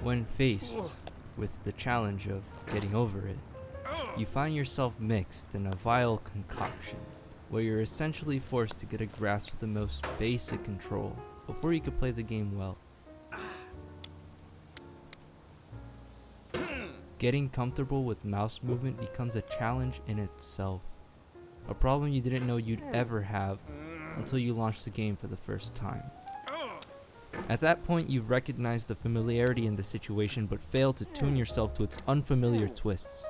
When faced with the challenge of getting over it, you find yourself mixed in a vile concoction, where you're essentially forced to get a grasp of the most basic control before you can play the game well. Getting comfortable with mouse movement becomes a challenge in itself, a problem you didn't know you'd ever have until you launched the game for the first time. At that point, you recognize the familiarity in the situation but fail to tune yourself to its unfamiliar twists.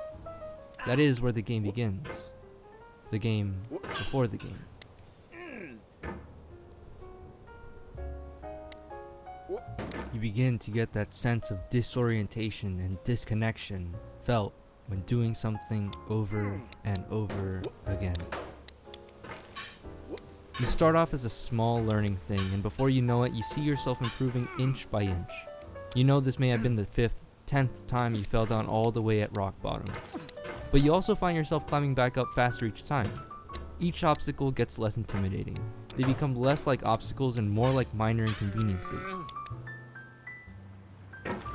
That is where the game begins. The game before the game. You begin to get that sense of disorientation and disconnection felt when doing something over and over again. You start off as a small learning thing, and before you know it, you see yourself improving inch by inch. You know this may have been the 5th, 10th time you fell down all the way at rock bottom. But you also find yourself climbing back up faster each time. Each obstacle gets less intimidating. They become less like obstacles and more like minor inconveniences.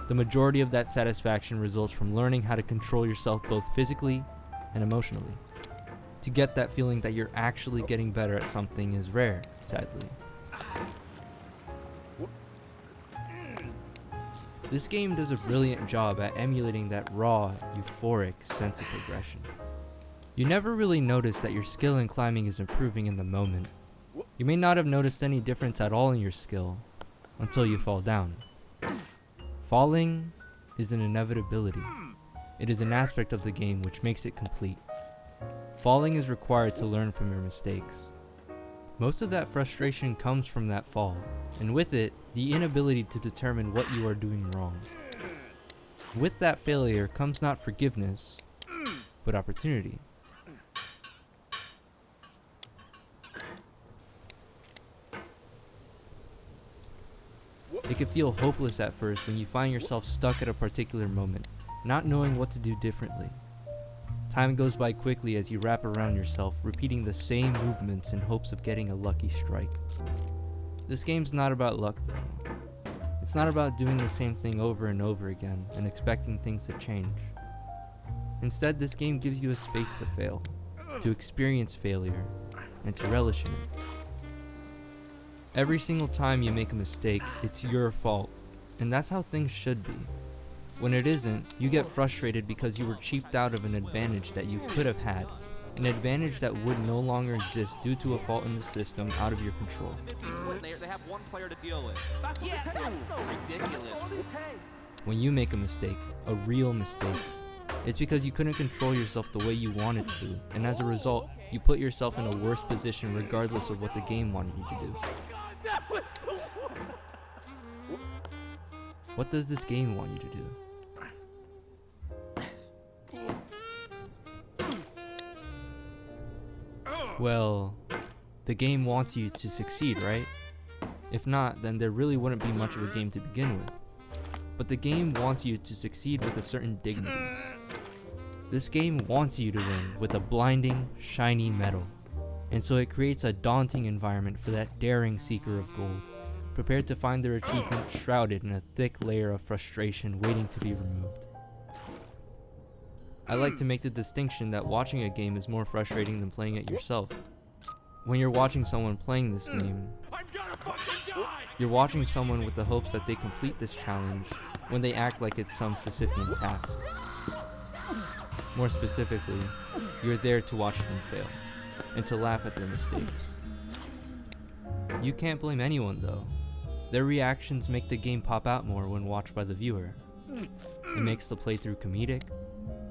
The majority of that satisfaction results from learning how to control yourself both physically and emotionally. To get that feeling that you're actually getting better at something is rare, sadly. This game does a brilliant job at emulating that raw, euphoric sense of progression. You never really notice that your skill in climbing is improving in the moment. You may not have noticed any difference at all in your skill until you fall down. Falling is an inevitability. It is an aspect of the game which makes it complete. Falling is required to learn from your mistakes. Most of that frustration comes from that fall, and with it, the inability to determine what you are doing wrong. With that failure comes not forgiveness, but opportunity. It can feel hopeless at first when you find yourself stuck at a particular moment, not knowing what to do differently. Time goes by quickly as you wrap around yourself, repeating the same movements in hopes of getting a lucky strike. This game's not about luck though. It's not about doing the same thing over and over again and expecting things to change. Instead, this game gives you a space to fail, to experience failure, and to relish in it. Every single time you make a mistake, it's your fault, and that's how things should be. When it isn't, you get frustrated because you were cheaped out of an advantage that you could have had, an advantage that would no longer exist due to a fault in the system out of your control. They have one player to deal with. That's ridiculous. When you make a mistake, a real mistake, it's because you couldn't control yourself the way you wanted to, and as a result, you put yourself in a worse position regardless of what the game wanted you to do. That was the worst. What does this game want you to do? Well, the game wants you to succeed, right? If not, then there really wouldn't be much of a game to begin with. But the game wants you to succeed with a certain dignity. This game wants you to win with a blinding, shiny medal. And so it creates a daunting environment for that daring seeker of gold, prepared to find their achievement shrouded in a thick layer of frustration waiting to be removed. I like to make the distinction that watching a game is more frustrating than playing it yourself. When you're watching someone playing this game, you're watching someone with the hopes that they complete this challenge when they act like it's some Sisyphean task. More specifically, you're there to watch them fail, and to laugh at their mistakes. You can't blame anyone though. Their reactions make the game pop out more when watched by the viewer. It makes the playthrough comedic,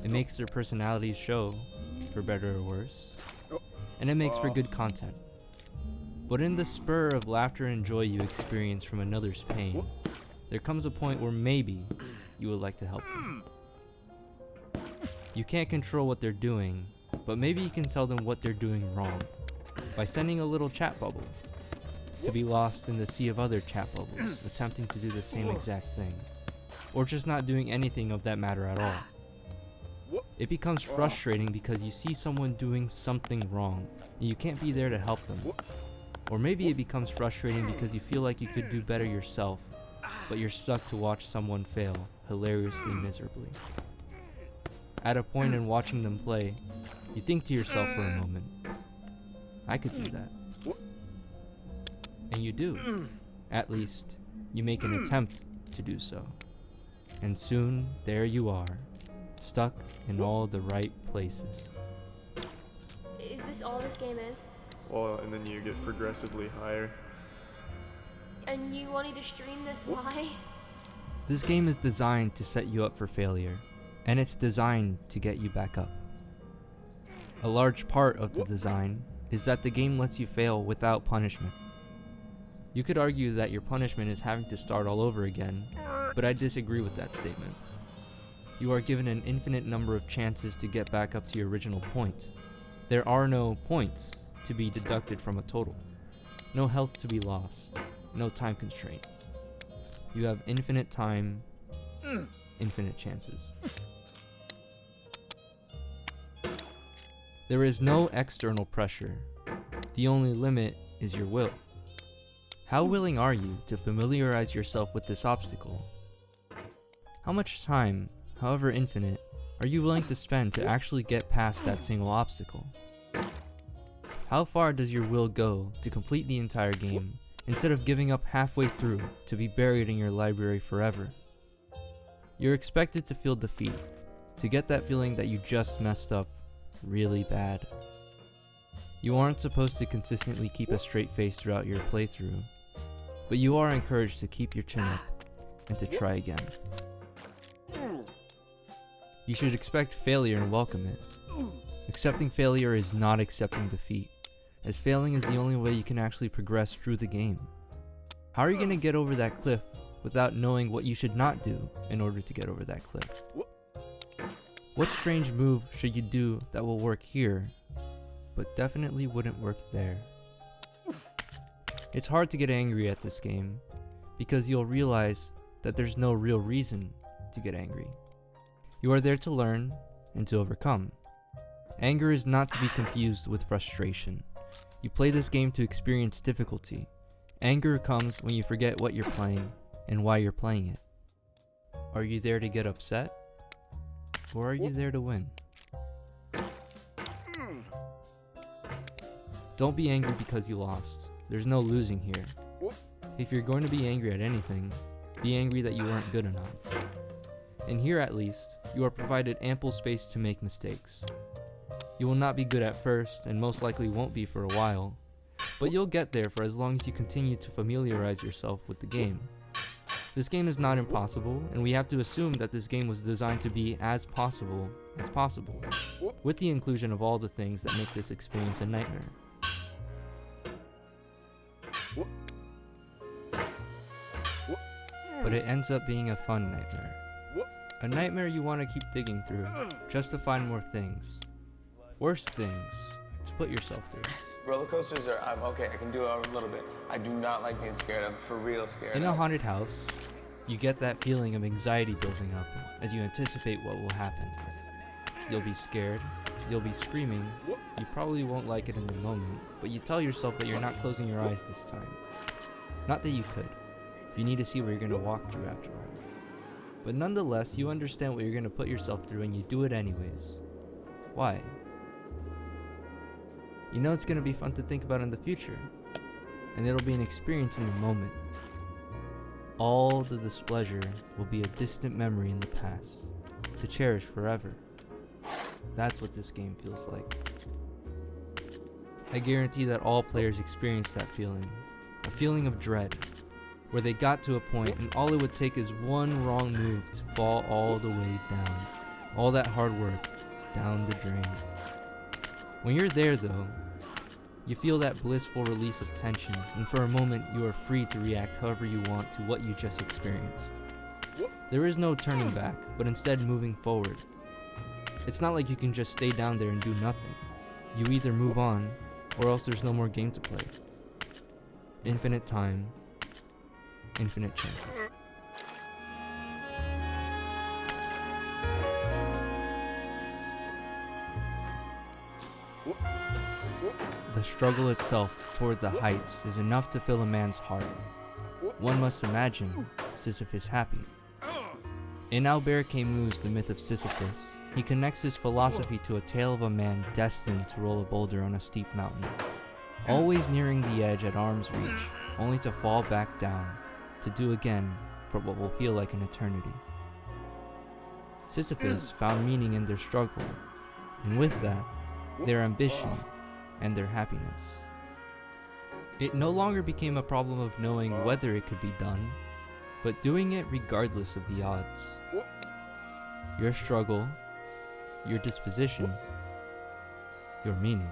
it makes their personalities show, for better or worse, and it makes for good content. But in the spur of laughter and joy you experience from another's pain, there comes a point where maybe you would like to help them. You can't control what they're doing, but maybe you can tell them what they're doing wrong by sending a little chat bubble to be lost in the sea of other chat bubbles attempting to do the same exact thing, or just not doing anything of that matter at all. It becomes frustrating because you see someone doing something wrong and you can't be there to help them. Or maybe it becomes frustrating because you feel like you could do better yourself, but you're stuck to watch someone fail hilariously miserably. At a point in watching them play, you think to yourself for a moment, I could do that. And you do. At least, you make an attempt to do so. And soon, there you are, stuck in all the right places. Is this all this game is? Well, and then you get progressively higher. And you wanted to stream this? Why? This game is designed to set you up for failure, and it's designed to get you back up. A large part of the design is that the game lets you fail without punishment. You could argue that your punishment is having to start all over again, but I disagree with that statement. You are given an infinite number of chances to get back up to your original point. There are no points to be deducted from a total. No health to be lost. No time constraint. You have infinite time, infinite chances. There is no external pressure. The only limit is your will. How willing are you to familiarize yourself with this obstacle? How much time, however infinite, are you willing to spend to actually get past that single obstacle? How far does your will go to complete the entire game instead of giving up halfway through to be buried in your library forever? You're expected to feel defeat, to get that feeling that you just messed up really bad. You aren't supposed to consistently keep a straight face throughout your playthrough, but you are encouraged to keep your chin up and to try again. You should expect failure and welcome it. Accepting failure is not accepting defeat, as failing is the only way you can actually progress through the game. How are you going to get over that cliff without knowing what you should not do in order to get over that cliff? What strange move should you do that will work here, but definitely wouldn't work there? It's hard to get angry at this game, because you'll realize that there's no real reason to get angry. You are there to learn and to overcome. Anger is not to be confused with frustration. You play this game to experience difficulty. Anger comes when you forget what you're playing and why you're playing it. Are you there to get upset? Or are you there to win? Don't be angry because you lost. There's no losing here. If you're going to be angry at anything, be angry that you weren't good enough. And here at least, you are provided ample space to make mistakes. You will not be good at first, and most likely won't be for a while, but you'll get there for as long as you continue to familiarize yourself with the game. This game is not impossible, and we have to assume that this game was designed to be as possible, with the inclusion of all the things that make this experience a nightmare. But it ends up being a fun nightmare. A nightmare you want to keep digging through, just to find more things. Worse things to put yourself through. Roller coasters are, I'm okay, I can do it a little bit. I do not like being scared. I'm for real scared. In a haunted house, you get that feeling of anxiety building up as you anticipate what will happen. You'll be scared, you'll be screaming, you probably won't like it in the moment, but you tell yourself that you're not closing your eyes this time. Not that you could. You need to see where you're going to walk through after all. But nonetheless, you understand what you're going to put yourself through and you do it anyways. Why? You know it's going to be fun to think about in the future, and it'll be an experience in the moment. All the displeasure will be a distant memory in the past, to cherish forever. That's what this game feels like. I guarantee that all players experience that feeling, a feeling of dread, where they got to a point and all it would take is one wrong move to fall all the way down. All that hard work down the drain. When you're there though, you feel that blissful release of tension, and for a moment you are free to react however you want to what you just experienced. There is no turning back, but instead moving forward. It's not like you can just stay down there and do nothing. You either move on, or else there's no more game to play. Infinite time, infinite chances. The struggle itself toward the heights is enough to fill a man's heart. One must imagine Sisyphus happy. In Albert Camus' The Myth of Sisyphus, he connects his philosophy to a tale of a man destined to roll a boulder on a steep mountain, always nearing the edge at arm's reach, only to fall back down, to do again for what will feel like an eternity. Sisyphus found meaning in their struggle, and with that, their ambition and their happiness. It no longer became a problem of knowing whether it could be done, but doing it regardless of the odds. Your struggle, your disposition, your meaning.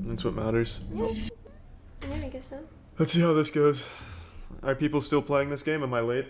That's what matters. Yeah, I guess so. Let's see how this goes. Are people still playing this game? Am I late?